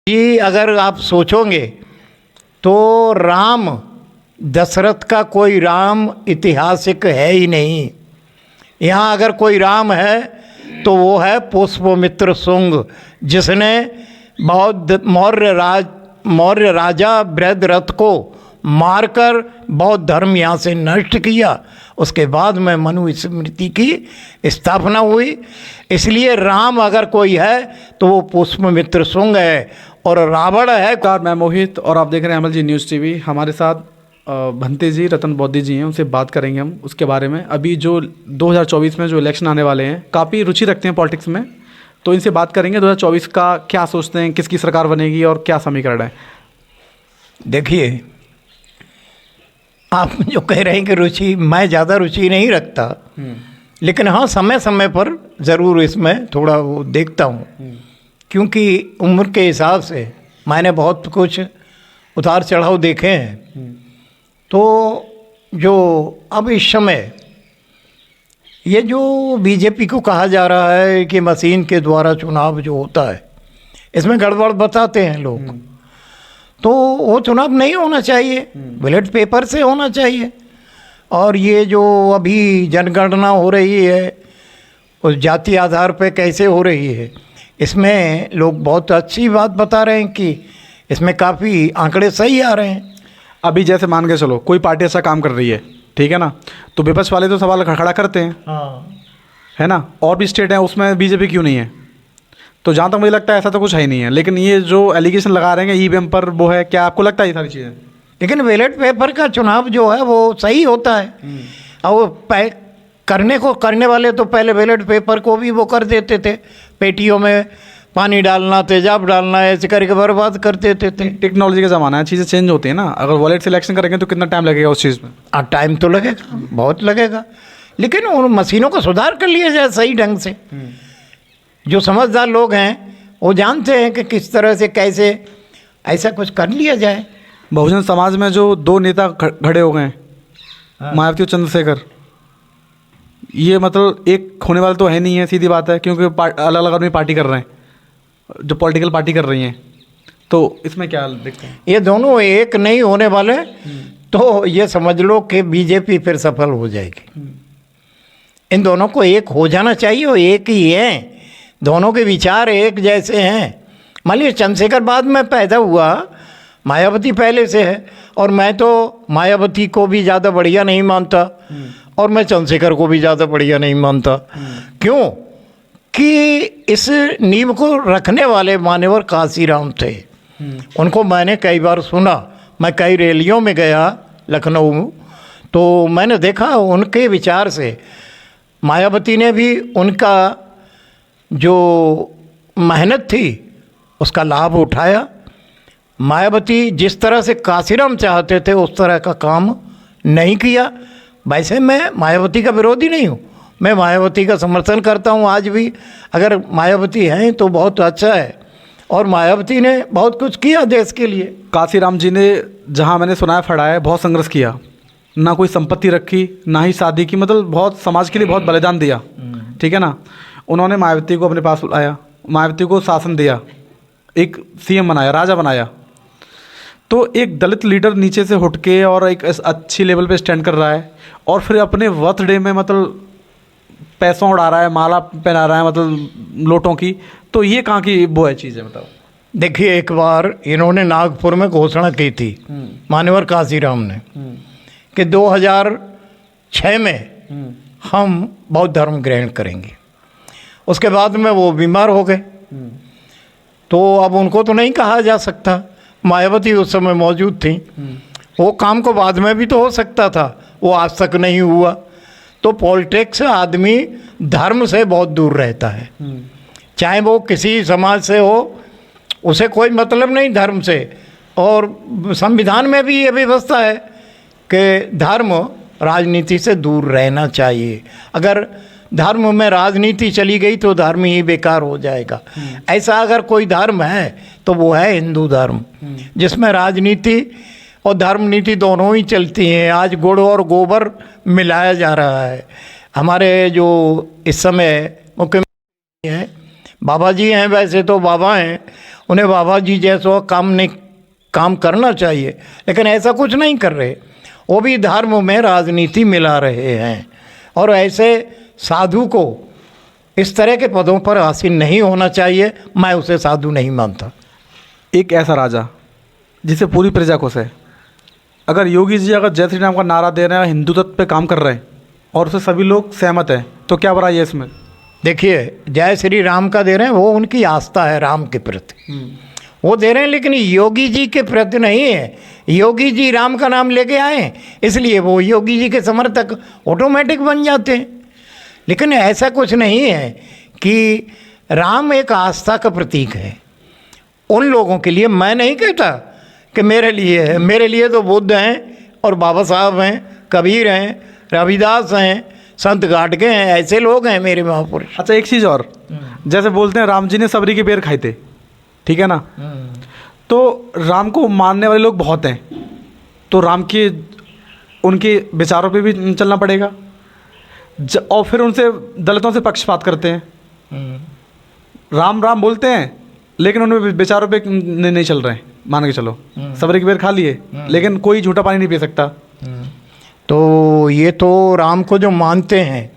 कि अगर आप सोचोगे तो राम, दशरथ का कोई राम ऐतिहासिक है ही नहीं। यहाँ अगर कोई राम है तो वो है पुष्पमित्र शुंग, जिसने मौर्य राजा बृहद्रथ को मारकर बौद्ध धर्म यहाँ से नष्ट किया। उसके बाद में मनुस्मृति की स्थापना हुई। इसलिए राम अगर कोई है तो वो पुष्पमित्र शुंग है और रावण है। नमस्कार, मैं मोहित और आप देख रहे हैं एमएलजी न्यूज़ टीवी। हमारे साथ भंते जी, रतन बौद्धि जी हैं, उनसे बात करेंगे हम उसके बारे में। अभी जो 2024 में जो इलेक्शन आने वाले हैं, काफ़ी रुचि रखते हैं पॉलिटिक्स में, तो इनसे बात करेंगे 2024 का क्या सोचते हैं, किसकी सरकार बनेगी और क्या समीकरण है। देखिए, आप जो कह रहे हैं कि रुचि, मैं ज़्यादा रुचि नहीं रखता, लेकिन हाँ समय समय पर ज़रूर इसमें थोड़ा वो देखता हूँ, क्योंकि उम्र के हिसाब से मैंने बहुत कुछ उतार चढ़ाव देखे हैं। तो जो अब इस समय ये जो बीजेपी को कहा जा रहा है कि मशीन के द्वारा चुनाव जो होता है, इसमें गड़बड़ बताते हैं लोग, तो वो चुनाव नहीं होना चाहिए, बैलेट पेपर से होना चाहिए। और ये जो अभी जनगणना हो रही है उस जाति आधार पे कैसे हो रही है, इसमें लोग बहुत अच्छी बात बता रहे हैं कि इसमें काफ़ी आंकड़े सही आ रहे हैं। अभी जैसे मान के चलो कोई पार्टी अच्छा काम कर रही है, ठीक है ना, तो विपक्ष वाले तो सवाल खड़ा करते हैं, हाँ, है ना। और भी स्टेट हैं उसमें बीजेपी क्यों नहीं है, तो जहाँ तक मुझे लगता है ऐसा तो कुछ है ही नहीं है। लेकिन ये जो एलिगेशन लगा रहे हैं ईवीएम पर, वो है क्या, आपको लगता है ये सारी चीज़ें? लेकिन बैलेट पेपर का चुनाव जो है वो सही होता है। और करने वाले तो पहले बैलेट पेपर को भी वो कर देते थे, पेटियों में पानी डालना, तेजाब डालना, ऐसे करके बर्बाद कर देते थे। टेक्नोलॉजी का ज़माना है, चीज़ें चेंज होती है ना। अगर वॉलेट सिलेक्शन करेंगे तो कितना टाइम लगेगा उस चीज़ में? टाइम तो लगेगा, बहुत लगेगा, लेकिन उन मशीनों को सुधार कर लिया जाए सही ढंग से। जो समझदार लोग हैं वो जानते हैं कि किस तरह से कैसे ऐसा कुछ कर लिया जाए। बहुजन समाज में जो दो नेता खड़े हो गए हैं, मायावती और चंद्रशेखर, ये मतलब एक होने वाला तो है नहीं है, सीधी बात है, क्योंकि अलग अलग आदमी पार्टी कर रहे हैं, जो पॉलिटिकल पार्टी कर रही हैं। तो इसमें क्या देखते हैं? ये दोनों एक नहीं होने वाले, तो ये समझ लो कि बीजेपी फिर सफल हो जाएगी। इन दोनों को एक हो जाना चाहिए, वो एक ही हैं, दोनों के विचार एक जैसे हैं। मान लीजिए चंद्रशेखर बाद में पैदा हुआ, मायावती पहले से है, और मैं तो मायावती को भी ज़्यादा बढ़िया नहीं मानता और मैं चंद्रशेखर को भी ज़्यादा बढ़िया नहीं मानता। क्यों? कि इस नींव को रखने वाले मान्यवर काशीराम थे। उनको मैंने कई बार सुना, मैं कई रैलियों में गया लखनऊ, तो मैंने देखा उनके विचार से मायावती ने भी उनका जो मेहनत थी उसका लाभ उठाया। मायावती जिस तरह से काशीराम चाहते थे उस तरह का काम नहीं किया। वैसे मैं मायावती का विरोधी नहीं हूँ, मैं मायावती का समर्थन करता हूँ आज भी। अगर मायावती हैं तो बहुत अच्छा है, और मायावती ने बहुत कुछ किया देश के लिए। काशीराम जी ने, जहाँ मैंने सुना है फड़ा है, बहुत संघर्ष किया, ना कोई संपत्ति रखी, ना ही शादी की, मतलब बहुत समाज के लिए बहुत बलिदान दिया, ठीक है ना। उन्होंने मायावती को अपने पास बुलाया, मायावती को शासन दिया, एक सीएम बनाया, राजा बनाया। तो एक दलित लीडर नीचे से उठ के और एक अच्छी लेवल पे स्टैंड कर रहा है, और फिर अपने बर्थडे में मतलब पैसों उड़ा रहा है, माला पहना रहा है, मतलब लोटों की। तो ये कहाँ की वो है चीज़ है, बताओ। देखिए, एक बार इन्होंने नागपुर में घोषणा की थी, मान्यवर काशीराम ने, कि 2006 में हम बौद्ध धर्म ग्रहण करेंगे। उसके बाद में वो बीमार हो गए, तो अब उनको तो नहीं कहा जा सकता। मायावती उस समय मौजूद थी, वो काम को बाद में भी तो हो सकता था, वो आज तक नहीं हुआ। तो पॉलिटिक्स, आदमी धर्म से बहुत दूर रहता है, चाहे वो किसी समाज से हो, उसे कोई मतलब नहीं धर्म से। और संविधान में भी ये व्यवस्था है कि धर्म राजनीति से दूर रहना चाहिए। अगर धर्म में राजनीति चली गई तो धर्म ही बेकार हो जाएगा। ऐसा अगर कोई धर्म है तो वो है हिंदू धर्म, जिसमें राजनीति और धर्म नीति दोनों ही चलती हैं। आज गुड़ और गोबर मिलाया जा रहा है। हमारे जो इस समय मुख्यमंत्री हैं, बाबा जी हैं, वैसे तो बाबा हैं, उन्हें बाबा जी जैसा काम करना चाहिए, लेकिन ऐसा कुछ नहीं कर रहे। वो भी धर्म में राजनीति मिला रहे हैं, और ऐसे साधु को इस तरह के पदों पर आसीन नहीं होना चाहिए। मैं उसे साधु नहीं मानता। एक ऐसा राजा जिसे पूरी प्रजा खुश है, अगर योगी जी अगर जय श्री राम का नारा दे रहे हैं, हिंदुत्व पे काम कर रहे हैं और उससे सभी लोग सहमत हैं, तो क्या बुराई है इसमें? देखिए, जय श्री राम का दे रहे हैं, वो उनकी आस्था है राम के प्रति, वो दे रहे हैं, लेकिन योगी जी के प्रति नहीं है। योगी जी राम का नाम लेके आए, इसलिए वो योगी जी के समर्थक ऑटोमेटिक बन जाते हैं। लेकिन ऐसा कुछ नहीं है कि राम एक आस्था का प्रतीक है उन लोगों के लिए। मैं नहीं कहता कि मेरे लिए है, मेरे लिए तो बुद्ध हैं और बाबा साहब हैं, कबीर हैं, रविदास हैं, संत गाडगे हैं, ऐसे लोग हैं मेरे महापुरुष। अच्छा, एक चीज़ और, जैसे बोलते हैं राम जी ने सबरी के बेर खाए थे, ठीक है ना, तो राम को मानने वाले लोग बहुत हैं, तो राम के उनके विचारों पे भी चलना पड़ेगा, और फिर उनसे दलितों से पक्षपात करते हैं। राम राम बोलते हैं लेकिन उनमें विचारों पे नहीं चल रहे हैं। मान के चलो सबरी के बेर खा लिए, लेकिन कोई झूठा पानी नहीं पी सकता। तो ये तो राम को जो मानते हैं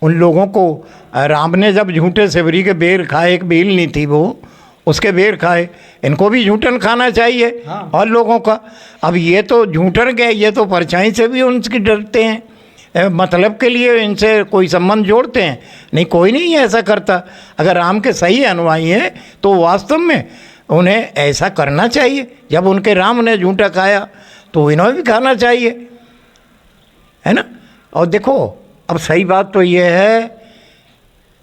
उन लोगों को, राम ने जब झूठे सेवरी के बेर खाए, एक बेल नहीं थी वो, उसके बेर खाए, इनको भी झूठन खाना चाहिए। हाँ। और लोगों का अब ये तो झूठन गए, ये तो परछाई से भी उनकी डरते हैं, मतलब के लिए इनसे कोई संबंध जोड़ते हैं। नहीं, कोई नहीं ऐसा करता। अगर राम के सही अनुयायी हैं तो वास्तव में उन्हें ऐसा करना चाहिए। जब उनके राम ने झूठा खाया तो इन्हें भी खाना चाहिए, है ना। और देखो, अब सही बात तो ये है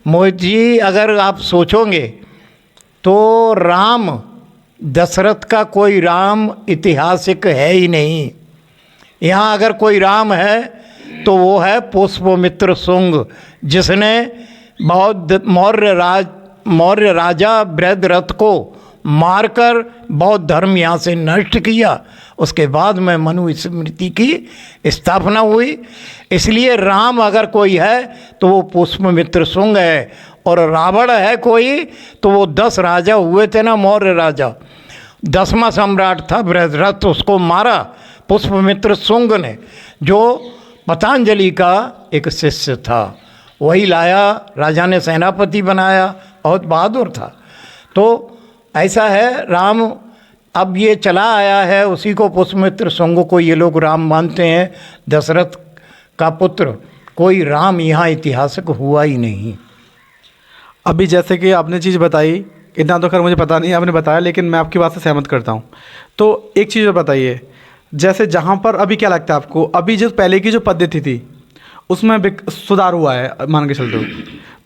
मोहित जी, अगर आप सोचोगे तो राम दशरथ का कोई राम ऐतिहासिक है ही नहीं। यहाँ अगर कोई राम है तो वो है पुष्पमित्र शुंग, जिसने मौर्य राजा बृहद्रथ को मारकर बौद्ध धर्म यहाँ से नष्ट किया। उसके बाद में मनुस्मृति की स्थापना हुई। इसलिए राम अगर कोई है तो वो पुष्पमित्र शुंग है, और रावण है कोई तो वो 10 राजा हुए थे ना, मौर्य राजा, 10वां सम्राट था बृहद्रथ, उसको मारा पुष्पमित्र शुंग ने, जो पतंजलि का एक शिष्य था। वही लाया, राजा ने सेनापति बनाया, बहुत बहादुर था। तो ऐसा है, राम अब ये चला आया है, उसी को पुष्पमित्र शुंग को ये लोग राम मानते हैं, दशरथ का पुत्र। कोई राम यहाँ ऐतिहासिक हुआ ही नहीं। अभी जैसे कि आपने चीज़ बताई, इतना तो खैर मुझे पता नहीं आपने बताया, लेकिन मैं आपकी बात से सहमत करता हूँ। तो एक चीज़ और बताइए, जैसे जहाँ पर अभी क्या लगता है आपको, अभी जो पहले की जो पद्धति थी उसमें सुधार हुआ है मान के चलते हो,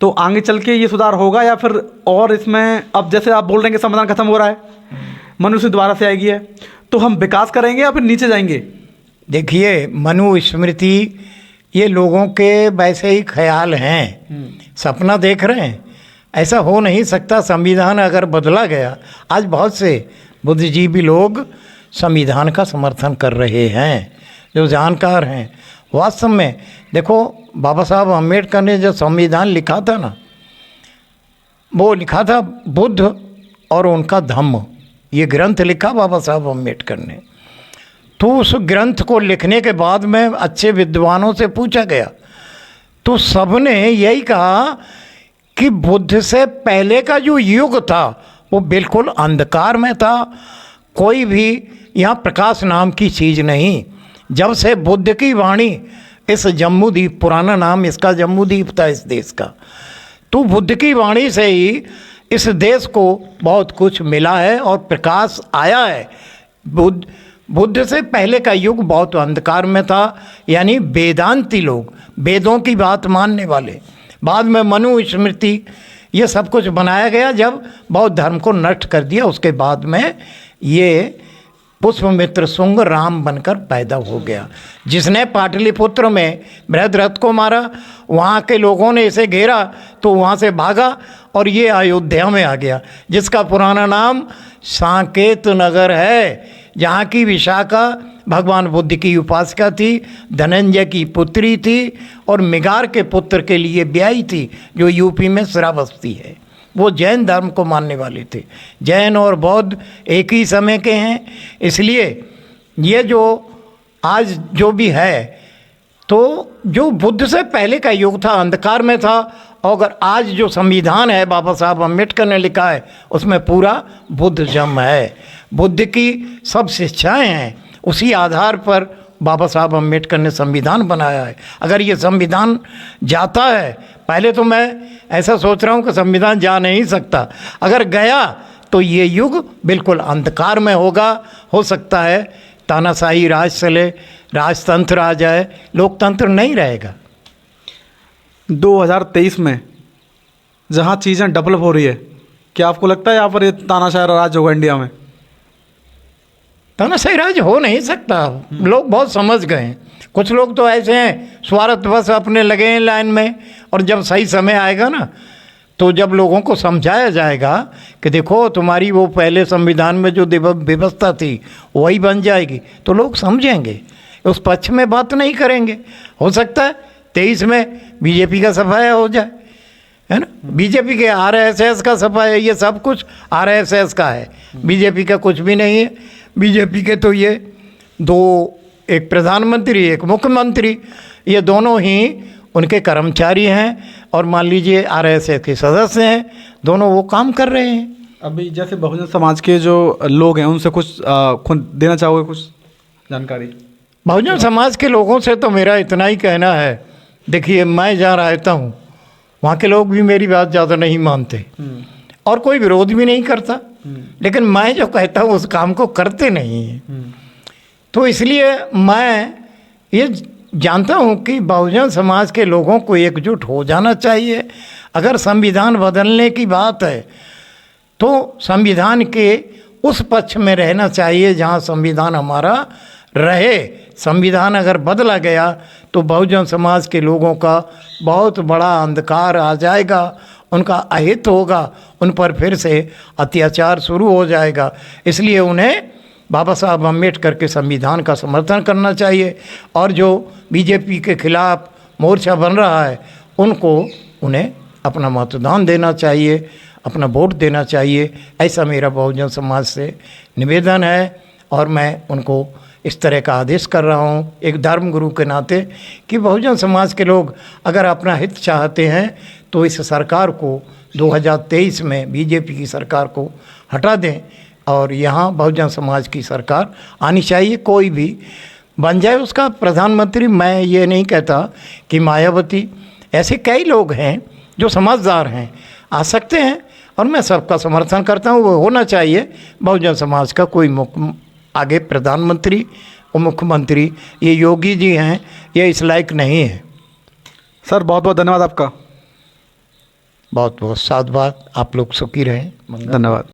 तो आगे चल के ये सुधार होगा या फिर और इसमें, अब जैसे आप बोल रहे हैं कि संविधान खत्म हो रहा है, मनुष्य दोबारा से आएगी है, तो हम विकास करेंगे या फिर नीचे जाएंगे? देखिए, मनुस्मृति ये लोगों के वैसे ही ख्याल हैं, सपना देख रहे हैं, ऐसा हो नहीं सकता। संविधान अगर बदला गया, आज बहुत से बुद्धिजीवी लोग संविधान का समर्थन कर रहे हैं, जो जानकार हैं। वास्तव में देखो, बाबा साहब अम्बेडकर ने जो संविधान लिखा था ना, वो लिखा था बुद्ध और उनका धम्म, ये ग्रंथ लिखा बाबा साहब अम्बेडकर ने। तो उस ग्रंथ को लिखने के बाद में अच्छे विद्वानों से पूछा गया, तो सबने यही कहा कि बुद्ध से पहले का जो युग था वो बिल्कुल अंधकार में था, कोई भी यहाँ प्रकाश नाम की चीज़ नहीं। जब से बुद्ध की वाणी, इस जम्बूद्वीप, पुराना नाम इसका जम्बूद्वीप था इस देश का, तो बुद्ध की वाणी से ही इस देश को बहुत कुछ मिला है और प्रकाश आया है। बुद्ध से पहले का युग बहुत अंधकार में था, यानी वेदांती लोग, वेदों की बात मानने वाले। बाद में मनुस्मृति ये सब कुछ बनाया गया, जब बौद्ध धर्म को नष्ट कर दिया, उसके बाद में ये पुष्पमित्र शुंग राम बनकर पैदा हो गया, जिसने पाटलिपुत्र में बृहद्रथ को मारा। वहाँ के लोगों ने इसे घेरा तो वहाँ से भागा और ये अयोध्या में आ गया, जिसका पुराना नाम साकेत नगर है, जहाँ की विशाखा भगवान बुद्ध की उपासिका थी, धनंजय की पुत्री थी और मिगार के पुत्र के लिए ब्याही थी, जो यूपी में श्रावस्ती है। वो जैन धर्म को मानने वाले थे। जैन और बौद्ध एक ही समय के हैं, इसलिए ये जो आज जो भी है, तो जो बुद्ध से पहले का युग था अंधकार में था, और अगर आज जो संविधान है बाबा साहब अम्बेडकर ने लिखा है उसमें पूरा बुद्धिज्म है, बुद्ध की सब शिक्षाएं हैं, उसी आधार पर बाबा साहब अम्बेडकर ने संविधान बनाया है। अगर ये संविधान जाता है, पहले तो मैं ऐसा सोच रहा हूँ कि संविधान जा नहीं सकता, अगर गया तो ये युग बिल्कुल अंधकार में होगा। हो सकता है तानाशाही राज चले, राजतंत्र आ जाए, लोकतंत्र नहीं रहेगा। 2023 में जहाँ चीज़ें डेवलप हो रही है, क्या आपको लगता है यहाँ पर ये तानाशाही राज होगा इंडिया में? तानाशाही राज हो नहीं सकता, लोग बहुत समझ गए हैं। कुछ लोग तो ऐसे हैं स्वार्थ बस अपने लगे हैं लाइन में, और जब सही समय आएगा ना, तो जब लोगों को समझाया जाएगा कि देखो तुम्हारी वो पहले संविधान में जो व्यवस्था थी वही बन जाएगी, तो लोग समझेंगे, उस पक्ष में बात नहीं करेंगे। हो सकता है 23 में बीजेपी का सफाया हो जाए, है ना। बीजेपी के आरएसएस का सफाया, ये सब कुछ आरएसएस का है, बीजेपी का कुछ भी नहीं है। बीजेपी के तो ये दो, एक प्रधानमंत्री एक मुख्यमंत्री, ये दोनों ही उनके कर्मचारी हैं, और मान लीजिए आरएसएस के सदस्य हैं, दोनों वो काम कर रहे हैं। अभी जैसे बहुजन समाज के जो लोग हैं उनसे कुछ खुद देना चाहोगे कुछ जानकारी? बहुजन समाज के लोगों से तो मेरा इतना ही कहना है, देखिए मैं जहाँ रहता हूँ वहाँ के लोग भी मेरी बात ज़्यादा नहीं मानते और कोई विरोध भी नहीं करता, लेकिन मैं जो कहता हूँ उस काम को करते नहीं हैं। तो इसलिए मैं ये जानता हूँ कि बहुजन समाज के लोगों को एकजुट हो जाना चाहिए। अगर संविधान बदलने की बात है तो संविधान के उस पक्ष में रहना चाहिए जहाँ संविधान हमारा रहे। संविधान अगर बदला गया तो बहुजन समाज के लोगों का बहुत बड़ा अंधकार आ जाएगा, उनका अहित होगा, उन पर फिर से अत्याचार शुरू हो जाएगा। इसलिए उन्हें बाबा साहब अम्बेडकर के संविधान का समर्थन करना चाहिए, और जो बीजेपी के खिलाफ मोर्चा बन रहा है उन्हें अपना मतदान देना चाहिए, अपना वोट देना चाहिए। ऐसा मेरा बहुजन समाज से निवेदन है, और मैं उनको इस तरह का आदेश कर रहा हूँ एक धर्म गुरु के नाते कि बहुजन समाज के लोग अगर अपना हित चाहते हैं तो इस सरकार को 2023 में बीजेपी की सरकार को हटा दें, और यहाँ बहुजन समाज की सरकार आनी चाहिए। कोई भी बन जाए उसका प्रधानमंत्री। मैं ये नहीं कहता कि मायावती, ऐसे कई लोग हैं जो समझदार हैं, आ सकते हैं, और मैं सबका समर्थन करता हूँ, वो होना चाहिए। बहुजन समाज का कोई आगे प्रधानमंत्री और मुख्यमंत्री, ये योगी जी हैं, ये इस लायक नहीं है। सर बहुत बहुत धन्यवाद आपका। बहुत बहुत साधुवाद। आप लोग सुखी रहें। धन्यवाद।